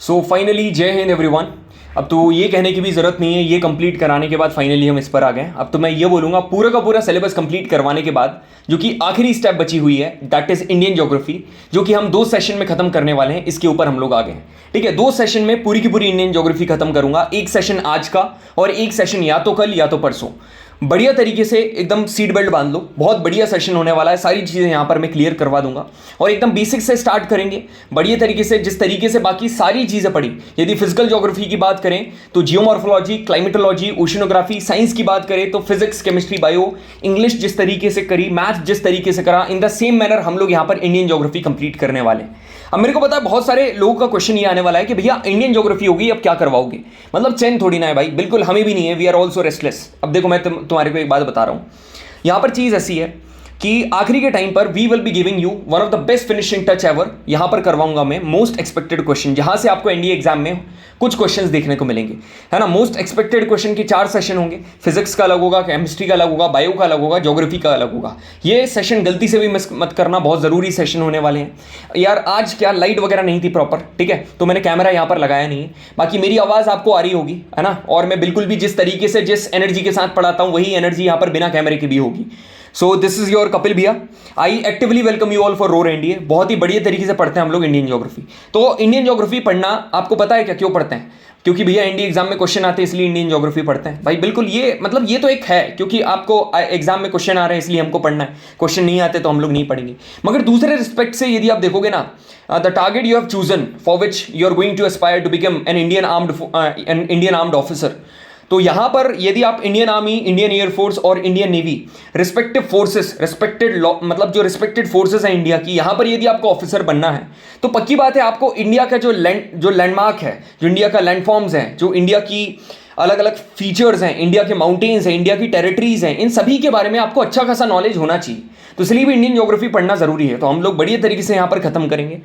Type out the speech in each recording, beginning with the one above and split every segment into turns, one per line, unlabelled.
So finally जय Hind everyone. अब तो ये कहने की भी ज़रूरत नहीं है, ये कंप्लीट कराने के बाद फाइनली हम इस पर आ गए। अब तो मैं ये बोलूँगा पूरा का पूरा सिलेबस कंप्लीट करवाने के बाद जो कि आखिरी स्टेप बची हुई है दैट इज़ इंडियन ज्योग्राफी, जो कि हम 2 सेशन में ख़त्म करने वाले हैं। इसके ऊपर हम लोग आ गए हैं। ठीक है, 2 सेशन में पूरी की पूरी इंडियन ज्योग्राफी खत्म करूंगा। एक सेशन आज का और एक सेशन या तो कल या तो परसों। बढ़िया तरीके से एकदम सीट बेल्ट बांध लो, बहुत बढ़िया सेशन होने वाला है। सारी चीज़ें यहाँ पर मैं क्लियर करवा दूंगा और एकदम बेसिक से स्टार्ट करेंगे बढ़िया तरीके से, जिस तरीके से बाकी सारी चीज़ें पढ़ी। यदि फिजिकल ज्योग्राफी की बात करें तो जियोमॉर्फोलॉजी, क्लाइमेटोलॉजी, ओशनोग्राफी, साइंस की बात करें तो फिजिक्स, केमिस्ट्री, बायो, इंग्लिश जिस तरीके से करी, मैथ जिस तरीके से करा, इन द सेम मैनर हम लोग यहाँ पर इंडियन ज्योग्राफी कंप्लीट करने वाले हैं। अब मेरे को पता है बहुत सारे लोगों का क्वेश्चन ये आने वाला है कि भैया इंडियन ज्योग्राफी होगी, अब क्या करवाओगे? मतलब चैन थोड़ी ना है भाई, बिल्कुल हमें भी नहीं है। We are also restless. अब देखो मैं तुम्हारे को एक बात बता रहा हूँ, यहाँ पर चीज़ ऐसी है कि आखिरी के टाइम पर we will be giving you one of the best finishing touch ever. यहां पर करवाऊंगा मैं मोस्ट एक्सपेक्टेड क्वेश्चन, जहां से आपको एनडीए एग्जाम में कुछ क्वेश्चंस देखने को मिलेंगे, है ना। मोस्ट एक्सपेक्टेड क्वेश्चन के 4 सेशन होंगे। फिजिक्स का अलग होगा, केमिस्ट्री का अलग होगा, बायो का अलग होगा, ज्योग्राफी का अलग होगा। ये सेशन गलती से भी मिस मत करना, बहुत ज़रूरी सेशन होने वाले हैं यार। आज क्या लाइट वगैरह नहीं थी प्रॉपर, ठीक है, तो मैंने कैमरा यहाँ पर लगाया नहीं है। बाकी मेरी आवाज़ आपको आ रही होगी, है ना, और मैं बिल्कुल भी जिस तरीके से जिस एनर्जी के साथ पढ़ाता हूँ वही एनर्जी यहाँ पर बिना कैमरे के भी होगी। So this is your Kapil भैया। I actively welcome you all for roar NDA. बहुत ही बढ़िया तरीके से पढ़ते हैं हम लोग इंडियन ज्योग्राफी। तो इंडियन ज्योग्राफी पढ़ना आपको पता है क्या क्यों पढ़ते हैं? क्योंकि भैया एनडीए एग्जाम में क्वेश्चन आते हैं इसलिए इंडियन ज्योग्राफी पढ़ते हैं भाई। बिल्कुल, ये मतलब ये तो एक है, क्योंकि आपको एग्जाम में क्वेश्चन आ रहे हैं इसलिए हमको पढ़ना है। क्वेश्चन नहीं आते तो हम लोग नहीं पढ़ेंगे। मगर दूसरे रिस्पेक्ट से यदि आप देखोगे ना, the target you have chosen for which you are going to aspire to become an Indian armed officer, तो यहां पर यदि आप इंडियन आर्मी, इंडियन एयरफोर्स और इंडियन नेवी रिस्पेक्टिव फोर्सेस, मतलब जो रिस्पेक्टेड फोर्सेस हैं इंडिया की, यहां पर यदि आपको ऑफिसर बनना है तो पक्की बात है आपको इंडिया का जो लैंडमार्क है, जो इंडिया का लैंडफॉर्म्स हैं, जो इंडिया की अलग अलग फीचर्स हैं, इंडिया के माउंटेन्स हैं, इंडिया की टेरिटरीज हैं, इन सभी के बारे में आपको अच्छा खासा नॉलेज होना चाहिए। तो इसलिए भी इंडियन ज्योग्राफी पढ़ना जरूरी है। तो हम लोग बढ़िया तरीके से यहाँ पर खत्म करेंगे।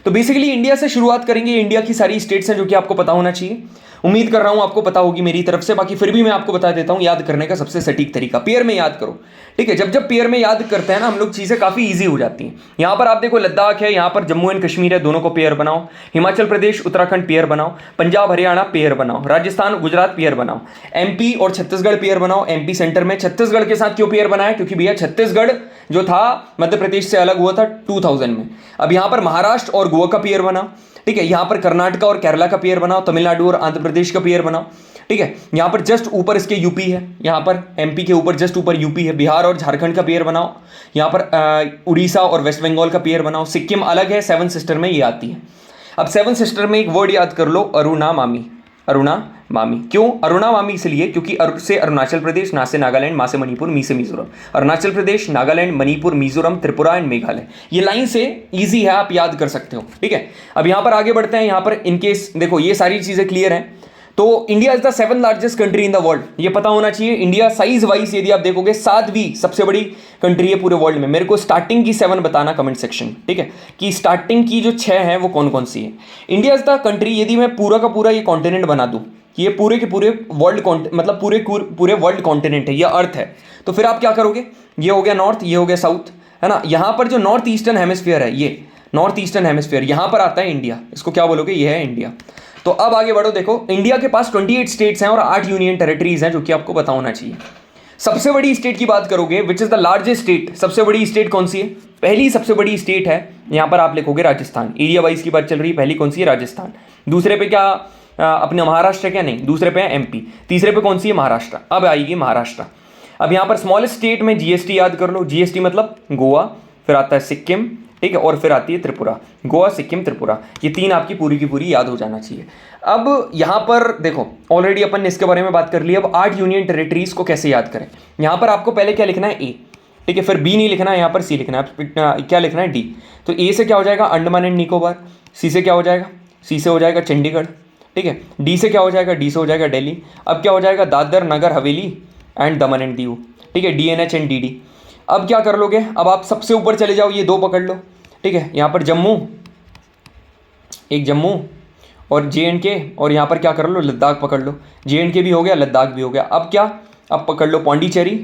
तो बेसिकली इंडिया से शुरुआत करेंगे। इंडिया की सारी स्टेट्स हैं जो कि आपको पता होना चाहिए। उम्मीद कर रहा हूं आपको पता होगी मेरी तरफ से। बाकी फिर भी मैं आपको बता देता हूं याद करने का सबसे सटीक तरीका। पेयर में याद करो, ठीक है। जब पेयर में याद करते हैं ना हम लोग, चीज़ें काफ़ी ईजी हो जाती हैं। यहाँ पर आप देखो लद्दाख है, यहाँ पर जम्मू एंड कश्मीर है, दोनों को पेयर बनाओ। हिमाचल प्रदेश, उत्तराखंड पेयर बनाओ। पंजाब, हरियाणा पेयर बनाओ। राजस्थान, गुजरात पेयर बनाओ। एमपी और छत्तीसगढ़ पेयर बनाओ। एमपी सेंटर में, छत्तीसगढ़ के साथ क्यों पेयर बनाया? क्योंकि भैया छत्तीसगढ़ जो था मध्य प्रदेश से अलग हुआ था 2000 में। अब यहाँ पर महाराष्ट्र और गोवा का पेयर बनाओ, ठीक है। यहाँ पर कर्नाटक और केरला का पेयर बनाओ। तमिलनाडु और आंध्र प्रदेश का पेयर बनाओ, ठीक है। यहाँ पर जस्ट ऊपर इसके यूपी है, यहाँ पर एमपी के ऊपर जस्ट ऊपर यूपी है। बिहार और झारखंड का पेयर बनाओ। यहाँ पर उड़ीसा और वेस्ट बंगाल का पेयर बनाओ। सिक्किम अलग है, 7 सिस्टर में ये आती है। अब 7 सिस्टर में एक वर्ड याद कर लो, अरुणा मामी। अरुणा मामी क्यों? अरुणा मामी इसलिए क्योंकि अरु से अरुणाचल प्रदेश, ना से नागालैंड, मा से मणिपुर, मी से मिजोरम। अरुणाचल प्रदेश, नागालैंड, मणिपुर, मिजोरम, त्रिपुरा एंड मेघालय। ये लाइन से इजी है, आप याद कर सकते हो, ठीक है। अब यहाँ पर आगे बढ़ते हैं। यहाँ पर इनकेस देखो ये सारी चीज़ें क्लियर हैं। तो India is the 7th largest country in the world, ये पता होना चाहिए। इंडिया साइज वाइज यदि आप देखोगे 7वीं सबसे बड़ी कंट्री है पूरे वर्ल्ड में। मेरे को स्टार्टिंग की 7 बताना कमेंट सेक्शन, ठीक है, कि स्टार्टिंग की जो 6 हैं वो कौन कौन सी है। इंडिया इज द कंट्री, यदि मैं पूरा का पूरा ये कॉन्टिनेंट बना दूं कि ये पूरे के पूरे वर्ल्ड मतलब पूरे वर्ल्ड कॉन्टिनेंट है, ये अर्थ है, तो फिर आप क्या करोगे? ये हो गया नॉर्थ, ये हो गया साउथ, है ना। यहाँ पर जो नॉर्थ ईस्टर्न हेमिस्फीयर है, ये नॉर्थ ईस्टर्न हेमिस्फीयर, यहाँ पर आता है इंडिया। इसको क्या बोलोगे? ये है इंडिया। तो अब आगे बढ़ो। देखो इंडिया के पास 28 स्टेट्स हैं और 8 यूनियन टेरिटरीज हैं, जो कि आपको पता होना चाहिए। सबसे बड़ी स्टेट की बात करोगे, which is the largest state, सबसे बड़ी स्टेट कौन सी है? पहली सबसे बड़ी स्टेट है, यहाँ पर आप लिखोगे राजस्थान। एरिया वाइज की बात चल रही है, पहली कौन सी है? राजस्थान। दूसरे पे क्या अपने महाराष्ट्र? क्या नहीं, दूसरे पे है एमपी। तीसरे पे कौन सी है? महाराष्ट्र। अब आएगी महाराष्ट्र। अब यहाँ पर स्मॉलेस्ट स्टेट में जीएसटी याद कर लो। जीएसटी मतलब गोवा, फिर आता है सिक्किम, ठीक है, और फिर आती है त्रिपुरा। गोवा, सिक्किम, त्रिपुरा, ये 3 आपकी पूरी की पूरी याद हो जाना चाहिए। अब यहाँ पर देखो ऑलरेडी अपन ने इसके बारे में बात कर ली। अब 8 यूनियन टेरिटरीज को कैसे याद करें? यहाँ पर आपको पहले क्या लिखना है? ए, ठीक है, फिर बी नहीं लिखना है, यहाँ पर सी लिखना है। क्या लिखना है? डी। तो ए से क्या हो जाएगा? अंडमान एंड निकोबार। सी से क्या हो जाएगा? सी से हो जाएगा चंडीगढ़, ठीक है। डी से क्या हो जाएगा? डी से हो जाएगा दिल्ली। अब क्या हो जाएगा? Dadar Nagar Haveli and Daman and Diu, ठीक है, DNH एंड DD। अब क्या कर लोगे? अब आप सबसे ऊपर चले जाओ, ये 2 पकड़ लो, ठीक है। यहाँ पर जम्मू, एक जम्मू और JNK, और यहाँ पर क्या कर लो? लद्दाख पकड़ लो। JNK भी हो गया, लद्दाख भी हो गया। अब क्या? अब पकड़ लो पौंडीचेरी,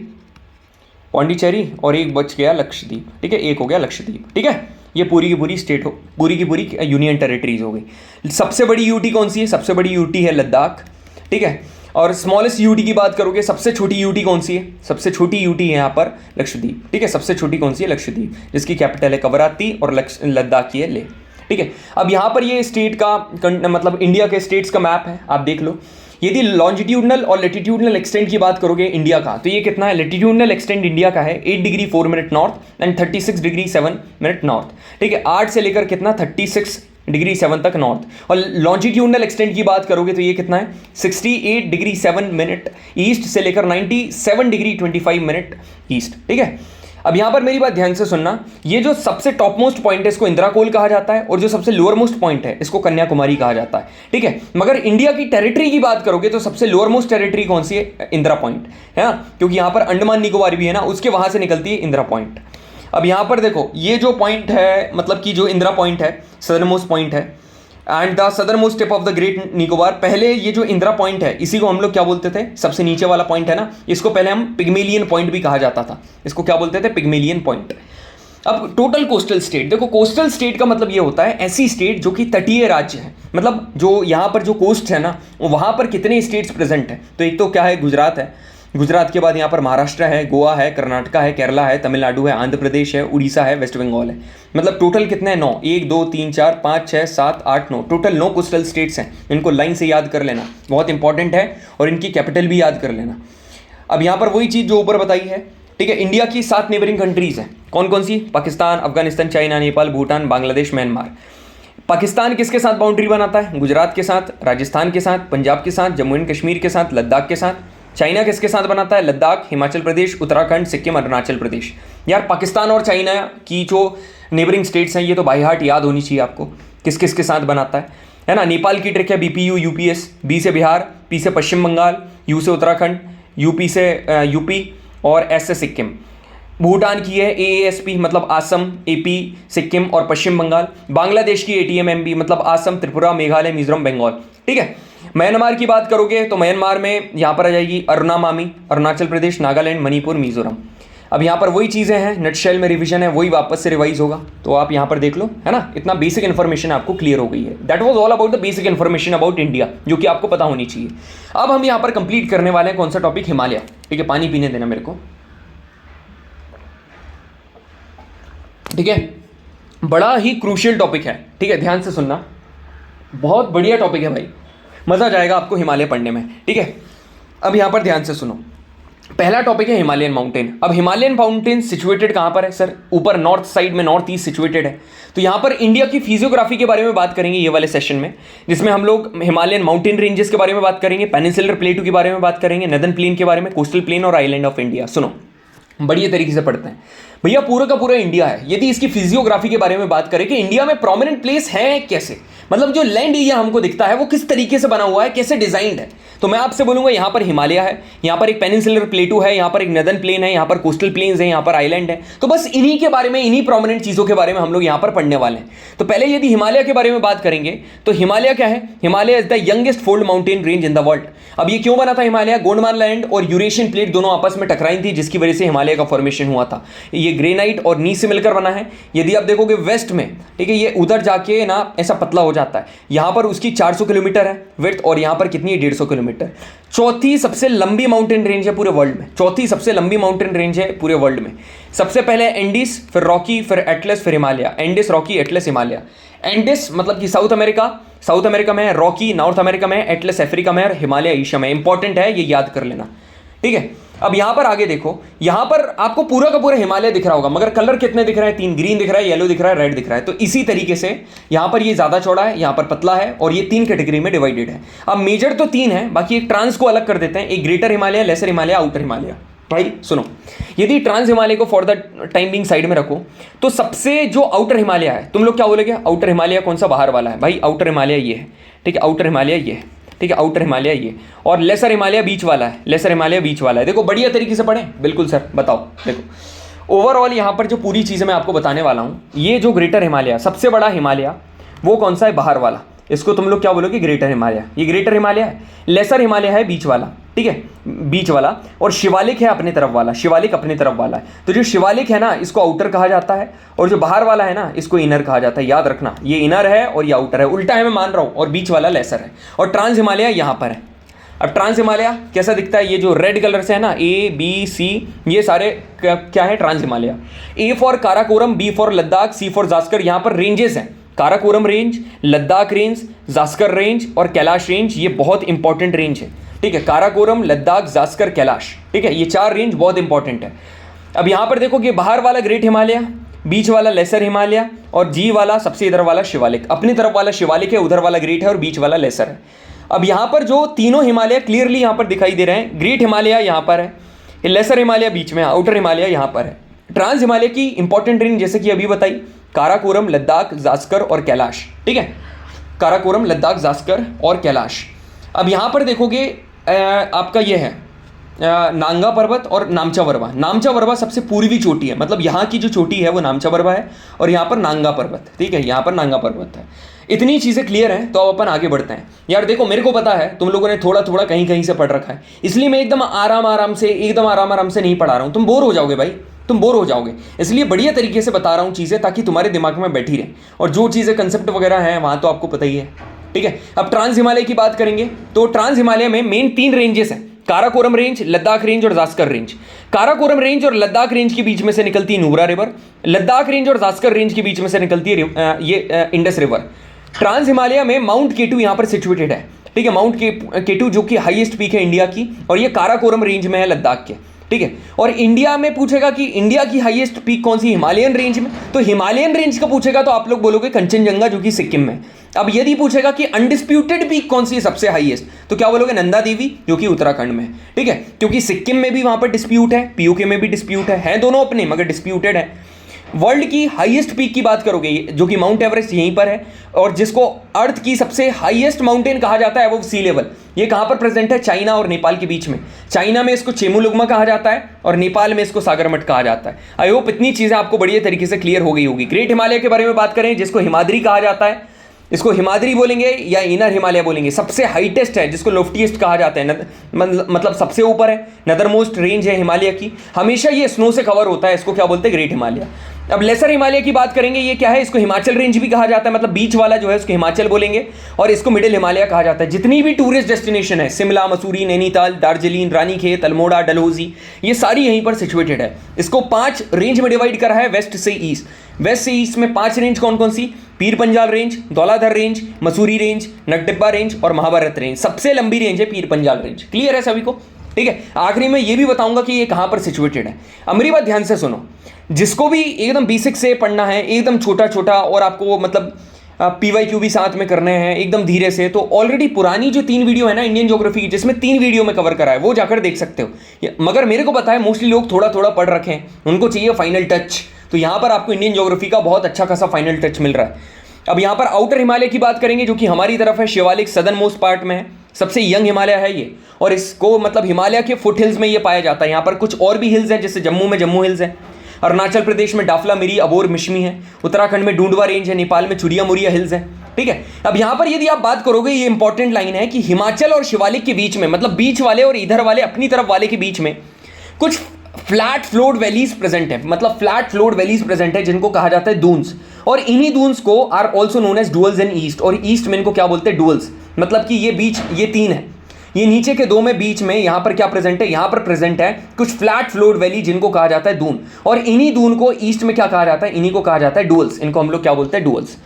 और एक बच गया लक्षद्वीप, ठीक है, एक हो गया लक्षद्वीप, ठीक है। ये पूरी की पूरी स्टेट हो, पूरी की पूरी यूनियन टेरिटरीज हो गई। सबसे बड़ी यूटी कौन सी है? सबसे बड़ी यूटी है लद्दाख, ठीक है। और स्मॉलेस्ट यूटी की बात करोगे, सबसे छोटी यूटी कौन सी है? सबसे छोटी यूटी है यहाँ पर लक्षद्वीप, ठीक है। सबसे छोटी कौन सी है? लक्षद्वीप, जिसकी कैपिटल है कवराती और लद्दाख की है लेह, ठीक है। अब यहाँ पर ये स्टेट का मतलब इंडिया के स्टेट्स का मैप है, आप देख लो। यदि लॉन्जिट्यूडनल और लेटिट्यूडनल एक्सटेंट की बात करोगे इंडिया का, तो ये कितना है? लेटिट्यूडनल एक्सटेंट इंडिया का है 8 degree 4 minute north and 36 degree 7 minute north, ठीक है। 8 से लेकर कितना? 36 डिग्री 7 तक नॉर्थ। और लॉन्जिट्यूडनल एक्सटेंट की बात करोगे तो ये कितना है? 68 डिग्री 7 मिनट ईस्ट से लेकर 97 डिग्री 25 मिनट ईस्ट, ठीक है। अब यहां पर मेरी बात ध्यान से सुनना, ये जो सबसे टॉप मोस्ट पॉइंट है इसको इंदिरा कोल कहा जाता है, और जो सबसे लोअर मोस्ट पॉइंट है इसको कन्याकुमारी कहा जाता है, ठीक है। मगर इंडिया की टेरिटरी की बात करोगे तो सबसे लोअर मोस्ट टेरिटरी कौन सी है? इंदिरा पॉइंट है ना, क्योंकि यहां पर अंडमान निकोबार भी है ना, उसके वहां से निकलती है इंदिरा पॉइंट। अब यहां पर देखो, ये जो पॉइंट है, मतलब कि जो इंदिरा पॉइंट है सदर्न मोस्ट पॉइंट है and the southern most tip of the great Nicobar. पहले ये जो इंदिरा पॉइंट है इसी को हम लोग क्या बोलते थे? सबसे नीचे वाला पॉइंट है ना, इसको पहले हम पिग्मेलियन पॉइंट भी कहा जाता था। इसको क्या बोलते थे? Pygmalion point. अब टोटल कोस्टल स्टेट देखो, कोस्टल स्टेट का मतलब ये होता है ऐसी स्टेट जो कि तटीय राज्य है, मतलब जो यहाँ पर जो कोस्ट है ना वहाँ पर कितने स्टेट्स प्रेजेंट है। तो एक तो क्या है? गुजरात है, गुजरात के बाद यहाँ पर महाराष्ट्र है, गोवा है, कर्नाटका है, केरला है, तमिलनाडु है, आंध्र प्रदेश है, उड़ीसा है, वेस्ट बंगाल है। मतलब टोटल कितने हैं? 9। 1 2 3 4 5 6 7 8 9, टोटल 9 कोस्टल स्टेट्स हैं। इनको लाइन से याद कर लेना, बहुत इंपॉर्टेंट है, और इनकी कैपिटल भी याद कर लेना। अब यहाँ पर वही चीज़ जो ऊपर बताई है, ठीक है। इंडिया की 7 नेबरिंग कंट्रीज हैं, कौन कौन सी? Pakistan, Afghanistan, China, Nepal, Bhutan, Bangladesh, Myanmar. पाकिस्तान किसके साथ बाउंड्री बनाता है? गुजरात के साथ, राजस्थान के साथ, पंजाब के साथ, जम्मू एंड कश्मीर के साथ, लद्दाख के साथ। चाइना किसके साथ बनाता है? लद्दाख, हिमाचल प्रदेश, उत्तराखंड, सिक्किम, अरुणाचल प्रदेश। यार पाकिस्तान और चाइना की जो नेबरिंग स्टेट्स हैं ये तो बाई हार्ट याद होनी चाहिए आपको, किस किस के साथ बनाता है ना। नेपाल की ट्रिक है बीपीयू यूपीएस, बी से बिहार, पी से पश्चिम बंगाल, यू से उत्तराखंड, यूपी से यूपी और एस से सिक्किम। भूटान की है एएसपी, मतलब आसम, एपी, सिक्किम और पश्चिम बंगाल। बांग्लादेश की एटीएमएमबी, मतलब आसम, त्रिपुरा, मेघालय, मिजोरम, बंगाल, ठीक है। म्यांमार की बात करोगे तो म्यांमार में यहाँ पर आ जाएगी अरुणामामी, अरुणाचल प्रदेश, नागालैंड, मणिपुर, मिजोरम। अब यहाँ पर वही चीज़ें हैं, नटशेल में रिवीजन है, वही वापस से रिवाइज होगा, तो आप यहाँ पर देख लो, है ना। इतना बेसिक इन्फॉर्मेशन आपको क्लियर हो गई है। That was all about the basic information about India, जो कि आपको पता होनी चाहिए। अब हम यहाँ पर कंप्लीट करने वाले हैं कौन सा टॉपिक? हिमालय, ठीक है। पानी पीने देना मेरे को, ठीक है। बड़ा ही क्रूशियल टॉपिक है, ठीक है, ध्यान से सुनना, बहुत बढ़िया टॉपिक है भाई, मज़ा आ जाएगा आपको हिमालय पढ़ने में, ठीक है। अब यहाँ पर ध्यान से सुनो, पहला टॉपिक है हिमालयन माउंटेन। अब हिमालयन माउंटेन सिचुएटेड कहाँ पर है सर? ऊपर नॉर्थ साइड में, नॉर्थ ईस्ट सिचुएटेड है। तो यहाँ पर इंडिया की फिजियोग्राफी के बारे में बात करेंगे ये वाले सेशन में, जिसमें हम लोग हिमालयन माउंटेन रेंजेस के बारे में बात करेंगे, पेनिनसुलर प्लेटू के बारे में बात करेंगे, नदर्न प्लेन के बारे में, कोस्टल प्लेन और आइलैंड ऑफ इंडिया। सुनो बढ़िया तरीके से पढ़ते हैं भैया, पूरा का पूरा इंडिया है। यदि इसकी फिजियोग्राफी के बारे में बात करें कि इंडिया में प्रोमिनेंट प्लेस है कैसे, मतलब जो लैंड एरिया हमको दिखता है वो किस तरीके से बना हुआ है, कैसे डिजाइंड है, तो मैं आपसे बोलूंगा यहाँ पर हिमालय है, यहाँ पर एक पेनिनसुलर प्लेटू है, यहाँ पर एक नदर्न प्लेन है, यहाँ पर कोस्टल प्लेन्स है, यहाँ पर आइलैंड है। तो बस इन्हीं के बारे में, इन्हीं प्रोमिनेंट चीज़ों के बारे में हम लोग यहाँ पर पढ़ने वाले हैं। तो पहले यदि हिमालय के बारे में बात करेंगे तो हिमालय क्या है? Himalaya is the youngest fold mountain range in the world. अब ये क्यों बना था हिमालय? गोंडवाना लैंड और यूरेशियन प्लेट दोनों आपस में टकराई थी, जिसकी वजह से हिमालय का फॉर्मेशन हुआ था। ये ग्रेनाइट और नीस से मिलकर बना है। यदि आप देखोगे वेस्ट में, ठीक है, ये उधर जाके ना ऐसा पतला हो जाता है। यहाँ पर उसकी 400 किलोमीटर है विड्थ, और यहाँ पर कितनी है? 150 किलोमीटर। चौथी सबसे लंबी माउंटेन रेंज है पूरे वर्ल्ड में, चौथी सबसे लंबी माउंटेन रेंज है पूरे वर्ल्ड में। सबसे पहले एंडीज, फिर रॉकी, फिर एटलस, फिर Himalaya. Andes, Rocky, Atlas, Himalaya. Andes मतलब कि साउथ अमेरिका में है, रॉकी नॉर्थ अमेरिका में है, एटलस अफ्रीका में है और हिमालय एशिया में। इंपॉर्टेंट है, ये याद कर लेना, ठीक है। अब यहां पर आगे देखो, यहां पर आपको पूरा का पूरा हिमालय दिख रहा होगा, मगर कलर कितने दिख रहे हैं? 3, ग्रीन दिख रहा है, येलो दिख रहा है, रेड दिख रहा है। तो इसी तरीके से यहां पर ये ज्यादा चौड़ा है, यहां पर पतला है, और ये 3 कैटेगरी में डिवाइडेड है। अब मेजर तो 3 है, बाकी एक ट्रांस को अलग कर देते हैं, एक greater Himalaya, lesser Himalaya, outer Himalaya. भाई सुनो, यदि ट्रांस हिमालय को for the time being side में रखो, तो सबसे जो आउटर हिमालय है, तुम लोग क्या बोलोगे? आउटर हिमालय कौन सा? बाहर वाला है भाई। आउटर हिमालय ये है, ठीक है, आउटर हिमालय ये है, ठीक है, आउटर हिमालय ये, और लेसर हिमालय बीच वाला है, लेसर हिमालय बीच वाला है। देखो बढ़िया तरीके से पढ़ें, बिल्कुल सर, बताओ। देखो ओवरऑल यहाँ पर जो पूरी चीज़ें मैं आपको बताने वाला हूँ, ये जो ग्रेटर हिमालय, सबसे बड़ा हिमालय, वो कौन सा है? बाहर वाला। इसको तुम लोग क्या बोलोगे, ग्रेटर हिमालय। ये ग्रेटर हिमालय है, लेसर हिमालय है बीच वाला, ठीक है, बीच वाला, और शिवालिक है अपने तरफ वाला, शिवालिक अपने तरफ वाला है। तो जो शिवालिक है ना, इसको आउटर कहा जाता है, और जो बाहर वाला है ना, इसको इनर कहा जाता है। याद रखना, ये इनर है और ये आउटर है, उल्टा है मैं मान रहा हूँ, और बीच वाला लेसर है, और ट्रांस हिमालय यहाँ पर है। अब ट्रांस हिमालय कैसा दिखता है, ये जो रेड कलर से है ना, ए बी सी, ये सारे क्या है, trans Himalaya. A for Karakoram, B for Ladakh, C for Zaskar. यहाँ पर रेंजेस हैं, Karakoram range, Ladakh range, Zaskar range और कैलाश रेंज। ये बहुत इंपॉर्टेंट रेंज है, ठीक है, काराकोरम, लद्दाख, जास्कर, कैलाश, ठीक है, ये 4 रेंज बहुत इंपॉर्टेंट है। अब यहाँ पर देखो कि बाहर वाला ग्रेट हिमालय, बीच वाला लेसर हिमालय, और जी वाला सबसे इधर वाला शिवालिक। अपनी तरफ वाला शिवालिक है, उधर वाला ग्रेट है, और बीच वाला लेसर है। अब यहाँ पर जो तीनों हिमालय क्लियरली यहाँ पर दिखाई दे रहे हैं, ग्रेट हिमालय यहाँ पर है, लेसर हिमालय बीच में, आउटर हिमालय यहाँ पर है। ट्रांस हिमालय की इंपॉर्टेंट रेंज जैसे कि अभी बताई, काराकोरम, लद्दाख, जास्कर और कैलाश, ठीक है, काराकोरम, लद्दाख, जास्कर और कैलाश। अब यहाँ पर देखोगे आपका ये है नांगा पर्वत और नामचा वरवा। नामचा वरवा सबसे पूर्वी चोटी है, मतलब यहाँ की जो चोटी है वो नामचा वरवा है, और यहाँ पर नांगा पर्वत, ठीक है, यहाँ पर नांगा पर्वत है। इतनी चीज़ें क्लियर हैं, तो अब अपन आगे बढ़ते हैं। यार देखो, मेरे को पता है तुम लोगों ने थोड़ा थोड़ा कहीं कहीं से पढ़ रखा है, इसलिए मैं एकदम आराम से नहीं पढ़ा रहा हूँ। तुम बोर हो जाओगे भाई, तुम बोर हो जाओगे, इसलिए बढ़िया तरीके से बता रहा हूँ चीज़ें, ताकि तुम्हारे दिमाग में बैठी रहे। और जो चीज़ें कंसेप्ट वगैरह हैं वहाँ तो आपको पता ही है, ठीक है। अब ट्रांस हिमालय की बात करेंगे, तो ट्रांस हिमालय में मेन 3 रेंजेस हैं, काराकोरम रेंज, लद्दाख रेंज और जास्कर रेंज। काराकोरम रेंज और लद्दाख रेंज के बीच में से निकलती है नुब्रा रिवर। लद्दाख रेंज और जास्कर रेंज के बीच में से निकलती है ये इंडस रिवर। ट्रांस हिमालय में माउंट केटू यहाँ पर सिचुएटेड है, ठीक है, माउंट केटू जो कि हाईएस्ट पीक है इंडिया की, और ये काराकोरम रेंज में है लद्दाख के, ठीक है। और इंडिया में पूछेगा कि इंडिया की हाईएस्ट पीक कौन सी, हिमालयन रेंज में, तो हिमालयन रेंज का पूछेगा तो आप लोग बोलोगे कंचनजंगा जो कि सिक्किम में। अब यदि पूछेगा कि अनडिस्प्यूटेड पीक कौन सी है सबसे हाईएस्ट, तो क्या बोलोगे, नंदा देवी जो कि उत्तराखंड में है, ठीक है, क्योंकि सिक्किम में भी वहां पर डिस्प्यूट है, पीओके में भी डिस्प्यूट है दोनों अपने, मगर डिस्प्यूटेड है। वर्ल्ड की हाईएस्ट पीक की बात करोगे जो कि माउंट एवरेस्ट यहीं पर है, और जिसको अर्थ की सबसे हाईएस्ट माउंटेन कहा जाता है वो सी लेवल, ये कहाँ पर प्रेजेंट है, चाइना और नेपाल के बीच में। चाइना में इसको चेमुलुग्मा कहा जाता है, और नेपाल में इसको सागरमठ कहा जाता है। आई होप इतनी चीज़ें आपको बढ़िया तरीके से क्लियर हो गई होगी। ग्रेट हिमालय के बारे में बात करें, जिसको हिमाद्री कहा जाता है, इसको हिमाद्री बोलेंगे या इनर हिमालय बोलेंगे। सबसे हाईटेस्ट है, जिसको लोफ्टीएस्ट कहा जाता है, मतलब सबसे ऊपर है, नदर मोस्ट रेंज है हिमालय की, हमेशा ये स्नो से कवर होता है, इसको क्या बोलते हैं, ग्रेट हिमालय। अब लेसर हिमालय की बात करेंगे, ये क्या है, इसको हिमाचल रेंज भी कहा जाता है, मतलब बीच वाला जो है उसको हिमाचल बोलेंगे, और इसको मिडिल हिमालय कहा जाता है। जितनी भी टूरिस्ट डेस्टिनेशन है, शिमला, मसूरी, नैनीताल, दार्जिलिंग, रानीखेत, अल्मोड़ा, डलहौजी, ये सारी यहीं पर सिचुएटेड है। इसको 5 रेंज में डिवाइड करा है, वेस्ट से ईस्ट। वेस्ट से ईस्ट में 5 रेंज कौन कौन सी, Pir Panjal range, Dhauladhar range, Mussoorie range, Nagtibba range और महाभारत रेंज। सबसे लंबी रेंज है पीर पंजाल रेंज। क्लियर है सभी को, ठीक है। आखिरी में ये भी बताऊंगा कि ये कहां पर सिचुएटेड है। अब मेरी बात ध्यान से सुनो, जिसको भी एकदम बेसिक से पढ़ना है, एकदम छोटा छोटा, और आपको मतलब PYQ भी साथ में करने हैं एकदम धीरे से, तो ऑलरेडी पुरानी जो 3 वीडियो है ना इंडियन ज्योग्राफी की, जिसमें 3 वीडियो में कवर करा है, वो जाकर देख सकते हो। मगर मेरे को पता है मोस्टली लोग थोड़ा थोड़ा पढ़ रखे हैं, उनको चाहिए फाइनल टच, तो यहाँ पर आपको इंडियन ज्योग्राफी का बहुत अच्छा खासा फाइनल टच मिल रहा है। अब यहाँ पर आउटर हिमालय की बात करेंगे, जो कि हमारी तरफ है, शिवालिक सदर्न मोस्ट पार्ट में है, सबसे यंग हिमालय है ये, और इसको मतलब हिमालय के फुट हिल्स में ये पाया जाता है। यहाँ पर कुछ और भी हिल्स हैं, जैसे जम्मू में जम्मू हिल्स है, अरुणाचल प्रदेश में डाफला मिरी, अबोर मिश्मी है, उत्तराखंड में डूंडवा रेंज है, नेपाल में चुरिया मुरिया हिल्स है, ठीक है। अब यहाँ पर यदि आप बात करोगे, ये इंपॉर्टेंट लाइन है कि हिमाचल और शिवालिक के बीच में, मतलब बीच वाले और इधर वाले अपनी तरफ वाले के बीच में कुछ फ्लैट फ्लोड वैलीज प्रेजेंट है, मतलब फ्लैट फ्लोड वैलीज प्रेजेंट है, जिनको कहा जाता है दून्स। और इन्हीं दून्स को are also known as duals in east, और ईस्ट में इनको क्या बोलते हैं, डुअल्स। मतलब कि ये बीच, ये 3 है, ये नीचे के 2 में बीच में यहाँ पर क्या प्रेजेंट है, यहाँ पर प्रेजेंट है कुछ फ्लैट फ्लोड वैली, जिनको कहा जाता है दून। और इन्हीं दून को ईस्ट में क्या कहा जाता है, इन्हीं को कहा जाता है डुअल्स। इनको हम लोग क्या बोलते हैं, डुअल्स।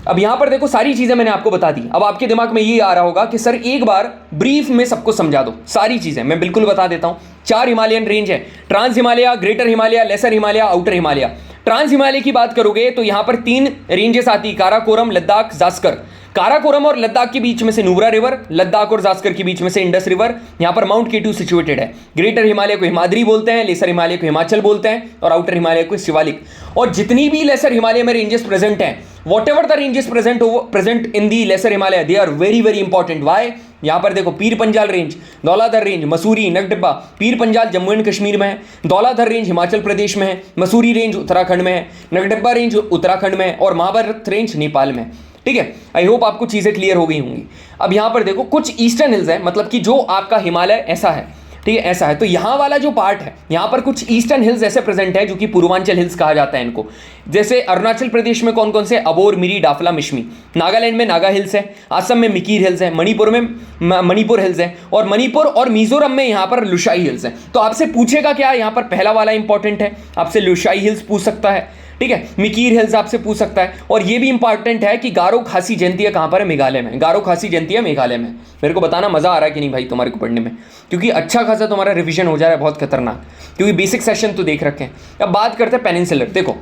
अब यहाँ पर देखो, सारी चीजें मैंने आपको बता दी। अब आपके दिमाग में ये आ रहा होगा कि सर एक बार ब्रीफ में सबको समझा दो। सारी चीजें मैं बिल्कुल बता देता हूँ। 4 हिमालयन रेंज है, trans Himalaya, greater Himalaya, lesser Himalaya, outer Himalaya. Trans Himalaya की बात करोगे तो यहाँ पर 3 रेंजेस आती है, काराकोरम, लद्दाख, जास्कर। काराकोरम और लद्दाख के बीच में से नुब्रा रिवर, लद्दाख और जास्कर के बीच में से इंडस रिवर। यहाँ पर माउंट केटू सिचुएटेड है। ग्रेटर हिमालय को हिमाद्री बोलते हैं, लेसर हिमालय को हिमाचल बोलते हैं, और आउटर हिमालय को शिवालिक। और जितनी भी लेसर हिमालय में रेंजेस प्रेजेंट हैं, whatever the ranges present in the lesser Himalaya, they are very very important. Why? यहाँ पर देखो, पीर Panjal range, Dhauladhar range, Mussoorie, नगटिब्बा। Pir Panjal Jammu and Kashmir में है, धौलाधर रेंज हिमाचल प्रदेश में है, मसूरी रेंज उत्तराखंड में है, नगटिब्बा रेंज उत्तराखंड में है, और महाभारत रेंज नेपाल में है। ठीक है, आई होप आपको चीज़ें क्लियर हो गई होंगी। अब यहाँ पर देखो कुछ ईस्टर्न हिल्स है, मतलब कि जो आपका हिमालय ऐसा है, ठीक है, ऐसा है, तो यहाँ वाला जो पार्ट है, यहाँ पर कुछ ईस्टर्न हिल्स ऐसे प्रेजेंट है जो कि पूर्वांचल हिल्स कहा जाता है इनको। जैसे अरुणाचल प्रदेश में कौन कौन से, अबोर, मिरी, डाफला, मिश्मी। नागालैंड में नागा हिल्स है, असम में मिकीर हिल्स है, मणिपुर में मणिपुर हिल्स है, और मणिपुर और मिजोरम में यहाँ पर लुशाई हिल्स है। तो आपसे पूछेगा क्या, यहाँ पर पहला वाला इंपॉर्टेंट है, आपसे लुशाई हिल्स पूछ सकता है, ठीक है, मिकीर हिल्स आपसे पूछ सकता है, और ये भी इंपॉर्टेंट है कि गारो खासी जयंतिया कहाँ पर है, मेघालय में। गारो खासी जयंतिया मेघालय में। मेरे को बताना मजा आ रहा है कि नहीं भाई तुम्हारे को पढ़ने में, क्योंकि अच्छा खासा तुम्हारा रिवीजन हो जा रहा है, बहुत खतरनाक, क्योंकि बेसिक सेशन तो देख रखे हैं। अब बात करते हैं पेनिनसुलर। देखो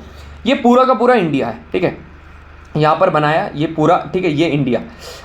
ये पूरा का पूरा इंडिया है, ठीक है, यहाँ पर बनाया ये पूरा, ठीक है, ये इंडिया।